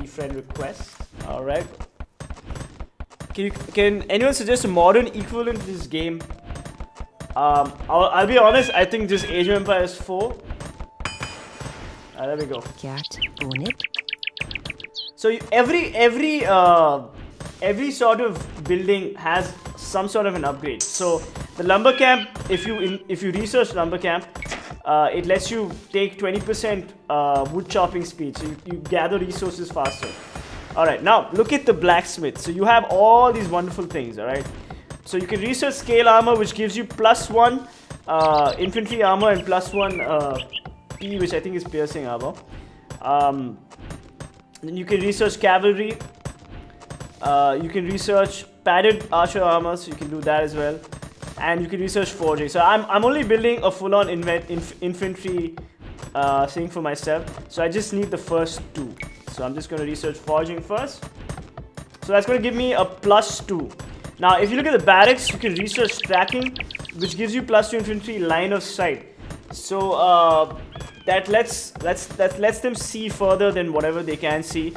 friend request. All right. Can anyone suggest a modern equivalent to this game? I'll be honest. I think just Age of Empires 4. There we go. So every sort of building has some sort of an upgrade. So the lumber camp, if you research lumber camp, it lets you take 20% wood chopping speed, so you gather resources faster. All right, now look at the blacksmith. So you have all these wonderful things. All right, so you can research scale armor, which gives you +1 infantry armor and +1 P, which I think is piercing armor. Then you can research cavalry. You can research padded archer armor, so you can do that as well. And you can research forging. So I'm only building a full-on infantry thing for myself. So I just need the first 2. So I'm just going to research forging first. So that's going to give me a +2. Now, if you look at the barracks, you can research tracking, which gives you +2 infantry line of sight. So that lets them see further than whatever they can see.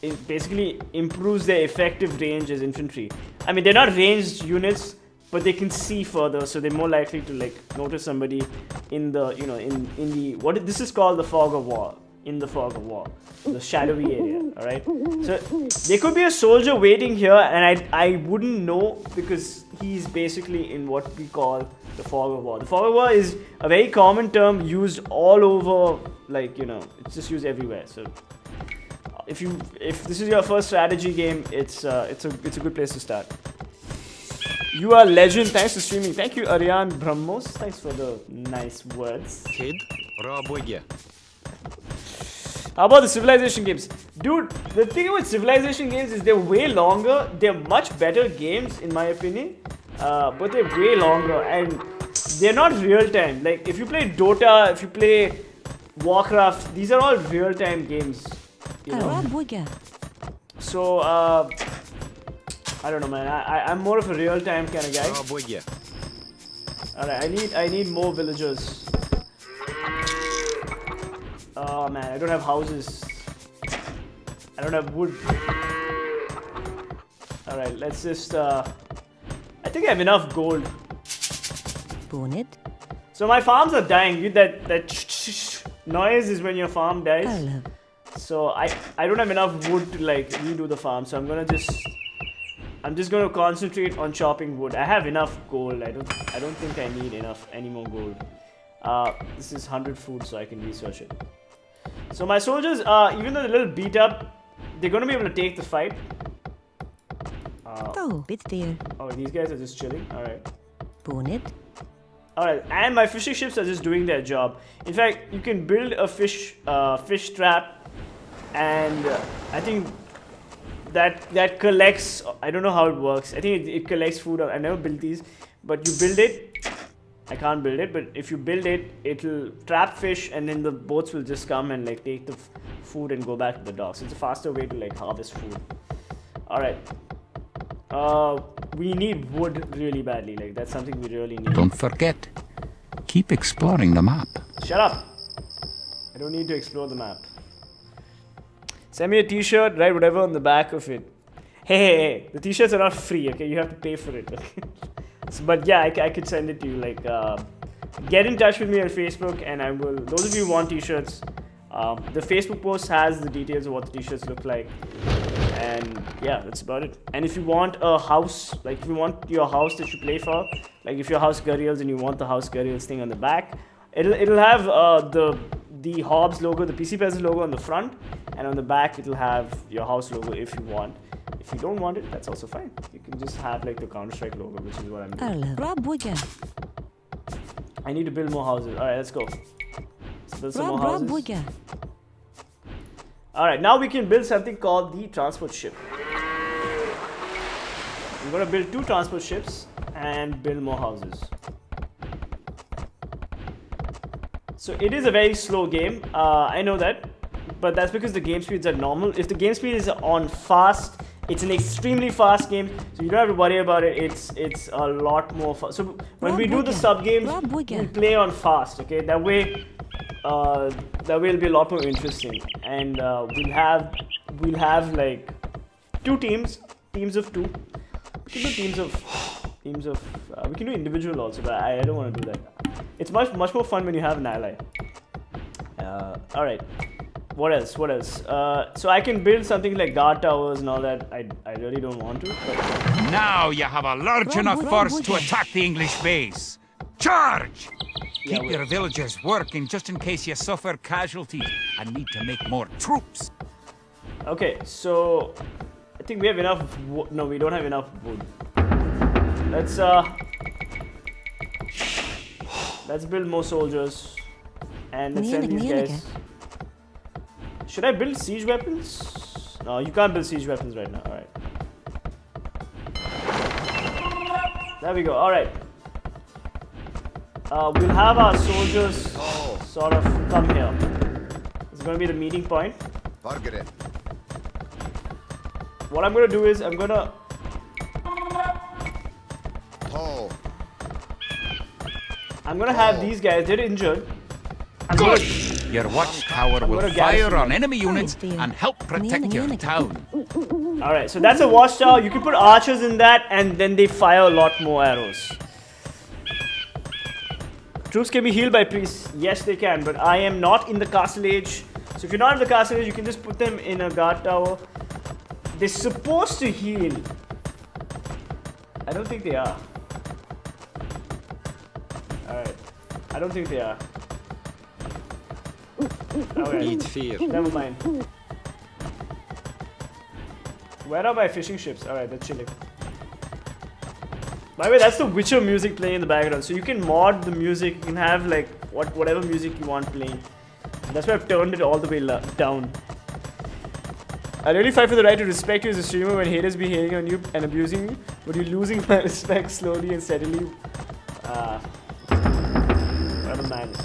It basically improves their effective range as infantry. I mean, they're not ranged units, but they can see further, so they're more likely to like notice somebody in the in the this is called the fog of war. In the fog of war, the shadowy area. All right. So there could be a soldier waiting here, and I wouldn't know because he's basically in what we call the fog of war. The fog of war is a very common term used all over, like it's just used everywhere. So if this is your first strategy game, it's a good place to start. You are legend. Thanks for streaming. Thank you, Aryan Brahmos. Thanks for the nice words. Kid, Raboye. How about the Civilization games? Dude, the thing about Civilization games is they're way longer. They're much better games in my opinion. But they're way longer and they're not real time. Like if you play Dota, if you play Warcraft, these are all real time games. So I don't know, man. I'm more of a real time kind of guy. Alright, I need more villagers. Oh man, I don't have houses. I don't have wood. Alright, let's just I think I have enough gold. So my farms are dying. That noise is when your farm dies. So I don't have enough wood to like redo the farm, so I'm just gonna concentrate on chopping wood. I have enough gold. I don't think I need any more gold. This is 100 food, so I can research it. So my soldiers, even though they're a little beat up, they're gonna be able to take the fight. Oh, these guys are just chilling. Alright. Alright, and my fishing ships are just doing their job. In fact, you can build a fish trap, and I think that collects. I don't know how it works. I think it collects food. I never built these, but you build it. I can't build it, but if you build it, it'll trap fish, and then the boats will just come and like take the food and go back to the docks. It's a faster way to like harvest food. All right. We need wood really badly. Like that's something we really need. Don't forget, keep exploring the map. Shut up. I don't need to explore the map. Send me a t-shirt, write whatever on the back of it. Hey, the t-shirts are not free, okay? You have to pay for it. Okay? But yeah, I could send it to you. Like, get in touch with me on Facebook, and I will. Those of you who want t-shirts, the Facebook post has the details of what the t-shirts look like, and yeah, that's about it. And if you want a house, like if you want your house that you play for, like if your house Gurials and you want the house Gurials thing on the back, it'll have the Hobbs logo, the PC Peasant logo on the front, and on the back it'll have your house logo if you want. If you don't want it, that's also fine. You can just have like the Counter-Strike logo, which is what I'm doing. I need to build more houses. Alright, let's go. Let's build some more houses. Alright, now we can build something called the transport ship. I'm gonna build 2 transport ships and build more houses. So it is a very slow game. I know that, but that's because the game speeds are normal. If the game speed is on fast, it's an extremely fast game, so you don't have to worry about it. It's a lot more fast. So when we do the sub games, we play on fast. Okay, that way it'll be a lot more interesting, and we'll have like teams of two. We can do teams of. We can do individual also, but I don't want to do that. It's much more fun when you have an ally. All right. What else? So I can build something like guard towers and all that. I really don't want to. But... Now you have a large enough force to attack the English base. Charge! Keep your villagers working just in case you suffer casualties and need to make more troops. Okay, so I think we have enough wood. No, we don't have enough wood. Let's build more soldiers and let's send these guys. Should I build siege weapons? No, you can't build siege weapons right now. Alright. There we go. Alright. We'll have our soldiers sort of come here. It's going to be the meeting point. Forget it. What I'm going to do is I'm going to... I'm going to have these guys, they're injured. Good! Your watchtower will fire on enemy units and help protect your town. Alright, so that's a watchtower. You can put archers in that and then they fire a lot more arrows. Troops can be healed by priests. Yes, they can, but I am not in the castle age. So if you're not in the castle age, you can just put them in a guard tower. They're supposed to heal. I don't think they are. Alright. I don't think they are. Okay. Never mind. Where are my fishing ships? Alright, they're chilling. By the way, that's the Witcher music playing in the background. So you can mod the music. You can have like whatever music you want playing. That's why I've turned it all the way down. I really fight for the right to respect you as a streamer when haters be hating on you and abusing you, but you're losing my respect slowly and steadily. What a man.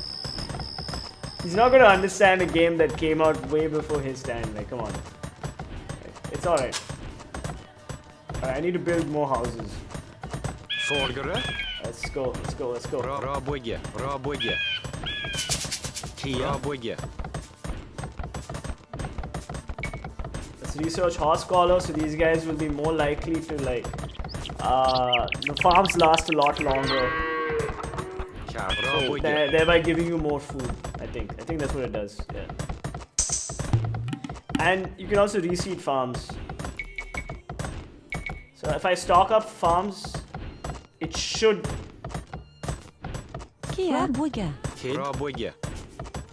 He's not gonna understand a game that came out way before his time. Like, come on. It's alright. Alright, I need to build more houses. Let's go. Let's research horse collar, so these guys will be more likely to like the farms last a lot longer. So thereby giving you more food. I think that's what it does. Yeah. And you can also reseed farms. So if I stock up farms, it should.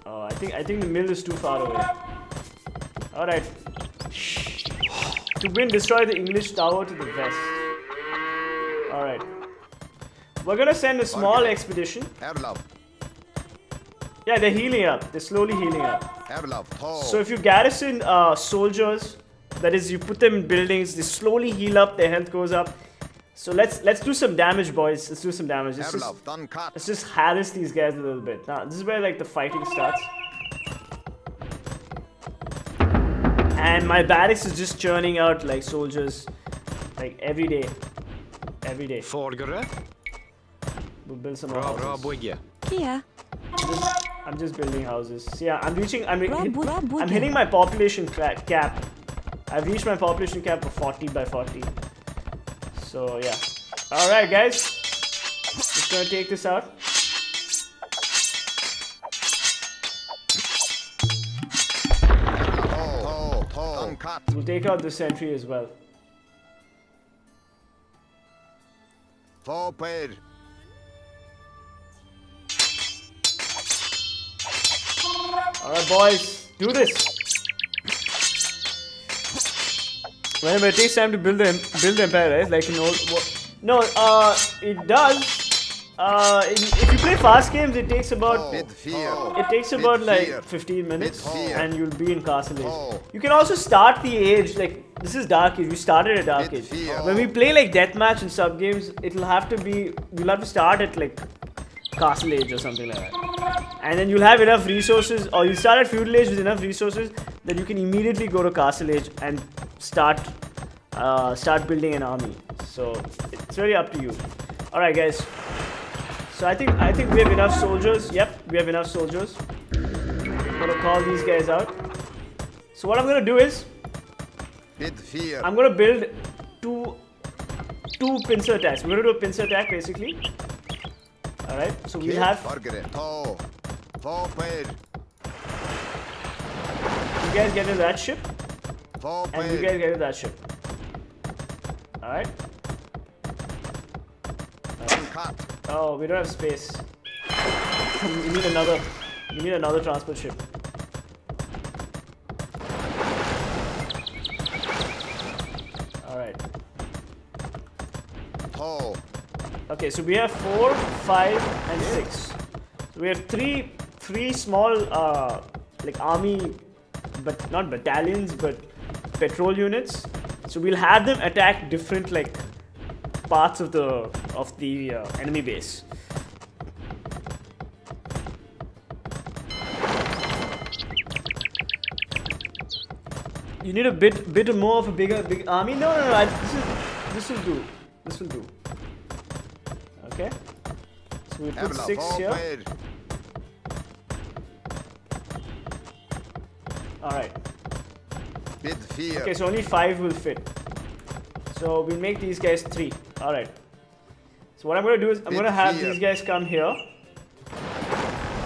Oh, I think the mill is too far away. All right. To win, destroy the English tower to the west. All right. We're gonna send a small expedition. Yeah, they're healing up. They're slowly healing up. So if you garrison soldiers, that is, you put them in buildings, they slowly heal up. Their health goes up. So let's do some damage, boys. Let's do some damage. Let's just harass these guys a little bit. Now, this is where like the fighting starts. And my barracks is just churning out like soldiers, like every day. We'll build some more houses. I'm just building houses. So yeah, I'm hitting my population cap. I've reached my population cap of 40 by 40. So yeah. Alright guys. Just gonna take this out. We'll take out the sentry as well. Alright boys, do this. Whenever it takes time to build the empire, right? Like in old. No, it does. If you play fast games, it takes about like 15 minutes, and you'll be in Castle Age. You can also start the age like this is Dark Age. We started at Dark Age. When we play like deathmatch and sub games, you'll have to start at like Castle Age or something like that. And then you'll have enough resources, or you start at Feudal Age with enough resources that you can immediately go to Castle Age and start building an army. So it's really up to you. All right, guys. So I think we have enough soldiers. Yep, we have enough soldiers. I'm gonna call these guys out. So what I'm gonna do is I'm gonna build two pincer attacks. We're gonna do a pincer attack basically. All right. So we have. You guys get into that ship, and you guys get into that ship. All right. Oh, we don't have space. We need another. We need another transport ship. All right. Okay, so we have 4, 5, and 6. So we have three small like army, but not battalions, but patrol units. So we'll have them attack different like parts of the enemy base. You need a bit more of a big army. No. This will do. This will do. Okay. So we put 6 here. All right. Okay, so only 5 will fit. So we'll make these guys 3. All right. So what I'm going to do is I'm going to have these guys come here.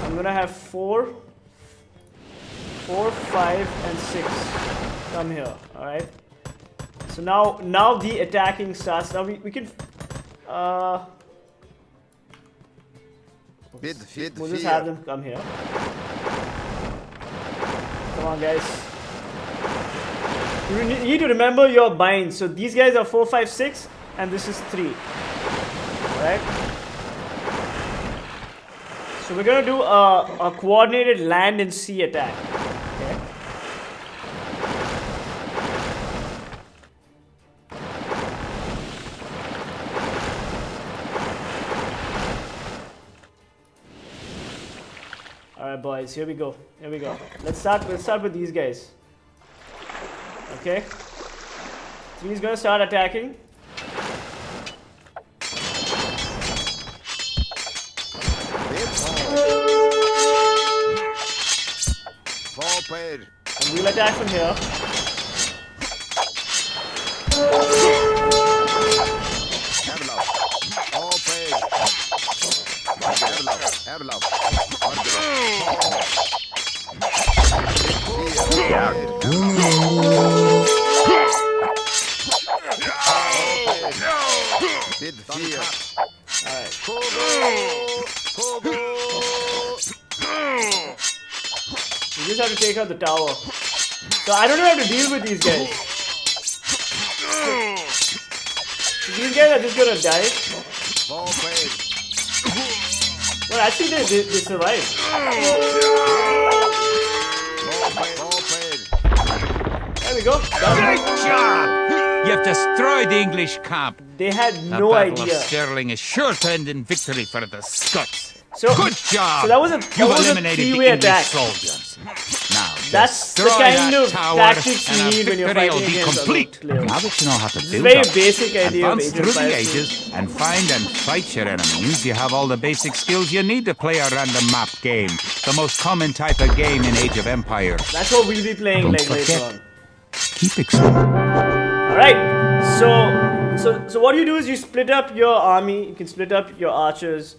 I'm going to have 4, 5, and 6 come here. All right. So now the attacking starts. Now we can. We'll just have them come here. Come on, guys. You need to remember your binds. So these guys are 4, 5, 6, and this is 3. Alright? So we're gonna do a coordinated land and sea attack. Okay? Alright, boys, here we go. Here we go. Let's start with these guys. Okay. 3 is gonna start attacking. And we'll attack from here. We just have to take out the tower. So I don't know how to deal with these guys. So these guys are just gonna die. Well, actually they survived. There we go. Great job! You have destroyed the English camp. They had The no Battle idea. of Stirling is sure to end in victory for the Scots. So, Good job! So that was a You've eliminated the three-way English attack. soldiers. Now, That's the destroy kind that of tower tactics you and need a when you're victory fighting will be against complete. other players. Now that you know how to This is build very up, basic idea of advance Age of through the Empires. ages and find and fight your enemies. You have all the basic skills you need to play a random map game. The most common type of game in Age of Empires. That's what we'll be playing Don't like later forget. on. Keep exploring. Alright, so what you do is you split up your army, you can split up your archers,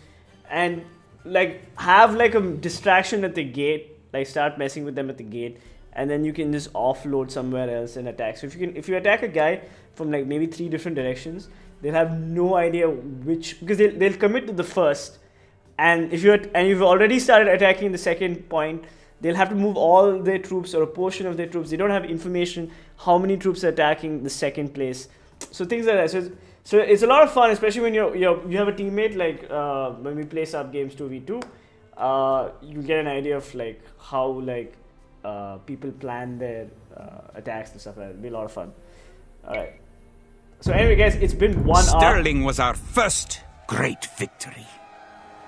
and like have like a distraction at the gate, like start messing with them at the gate, and then you can just offload somewhere else and attack. So if you attack a guy from like maybe 3 different directions, they'll have no idea which, because they'll commit to the first, and if you've already started attacking the second point, they'll have to move all their troops or a portion of their troops. They don't have information how many troops are attacking the second place. So things like that. So it's a lot of fun, especially when you have a teammate, like when we play sub games 2v2. You get an idea of like how like people plan their attacks and stuff like that. It'll be a lot of fun. All right. So anyway, guys, it's been 1 hour. Stirling was our first great victory.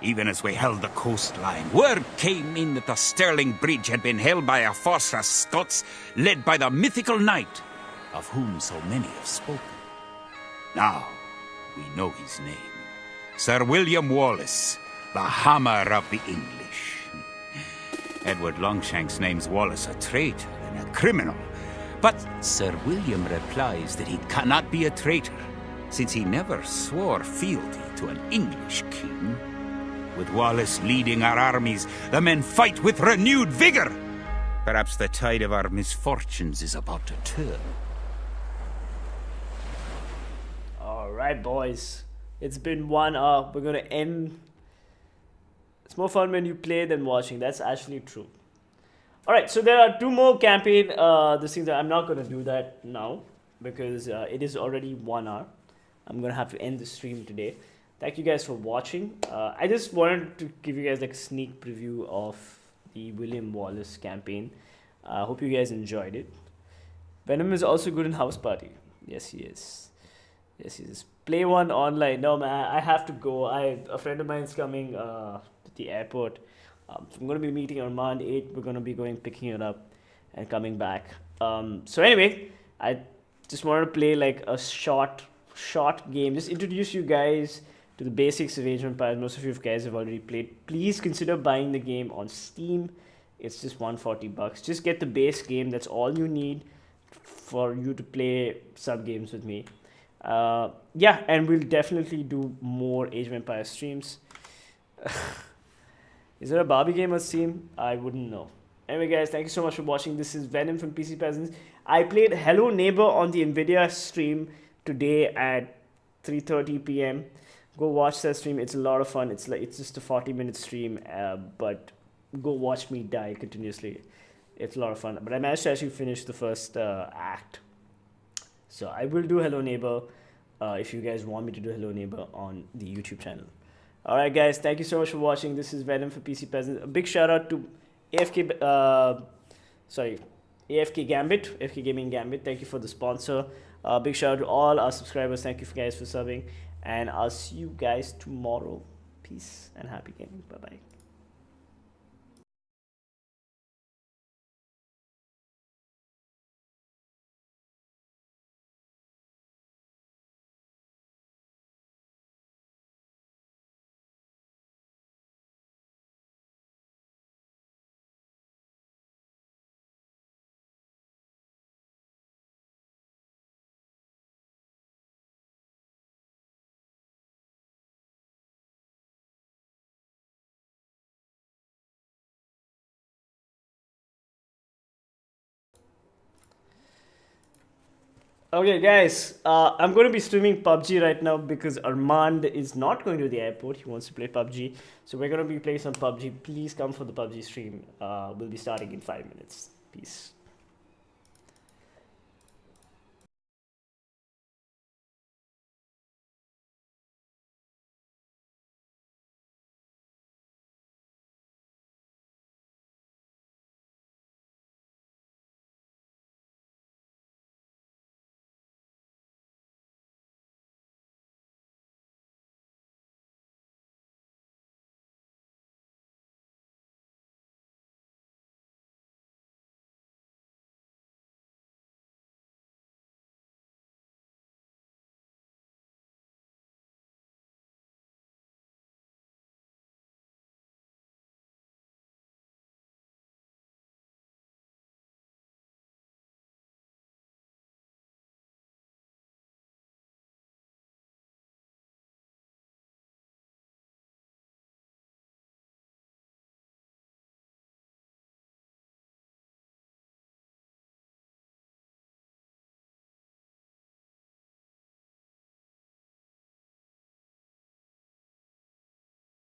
Even as we held the coastline, word came in that the Stirling Bridge had been held by a force of Scots led by the mythical knight, of whom so many have spoken. Now we know his name. Sir William Wallace, the Hammer of the English. Edward Longshanks names Wallace a traitor and a criminal, but Sir William replies that he cannot be a traitor, since he never swore fealty to an English king. With Wallace leading our armies, the men fight with renewed vigor. Perhaps the tide of our misfortunes is about to turn. Alright, boys. It's been 1 hour. We're gonna end. It's more fun when you play than watching. That's actually true. Alright, so there are 2 more campaign this thing that I'm not gonna do that now because it is already 1 hour. I'm gonna have to end the stream today. Thank you guys for watching. I just wanted to give you guys like a sneak preview of the William Wallace campaign. I hope you guys enjoyed it. Venom is also good in House Party. Yes, he is. Yes, he is. Play one online. No, man, I have to go. A friend of mine is coming to the airport. So I'm going to be meeting Armand 8. We're going to be picking it up and coming back. So anyway, I just wanted to play like a short game. Just introduce you guys to the basics of Age of Empires. Most of you guys have already played. Please consider buying the game on Steam. It's just $140. Just get the base game. That's all you need for you to play sub games with me. Yeah, and we'll definitely do more Age of Empires streams. Is there a Barbie game on Steam? I wouldn't know. Anyway, guys, thank you so much for watching. This is Venom from PC Peasants. I played Hello Neighbor on the NVIDIA stream today at 3:30 p.m. Go watch that stream. It's a lot of fun. It's just a 40-minute stream, but go watch me die continuously. It's a lot of fun. But I managed to actually finish the first act. So I will do Hello Neighbor if you guys want me to do Hello Neighbor on the YouTube channel. Alright, guys, thank you so much for watching. This is Venom for PC Peasants. A big shout out to AFK Gambit, AFK Gaming Gambit. Thank you for the sponsor. Big shout out to all our subscribers. Thank you guys for subbing. And I'll see you guys tomorrow. Peace and happy gaming. Bye-bye. Okay, guys, I'm going to be streaming PUBG right now because Armand is not going to the airport. He wants to play PUBG. So we're going to be playing some PUBG. Please come for the PUBG stream. We'll be starting in 5 minutes. Peace.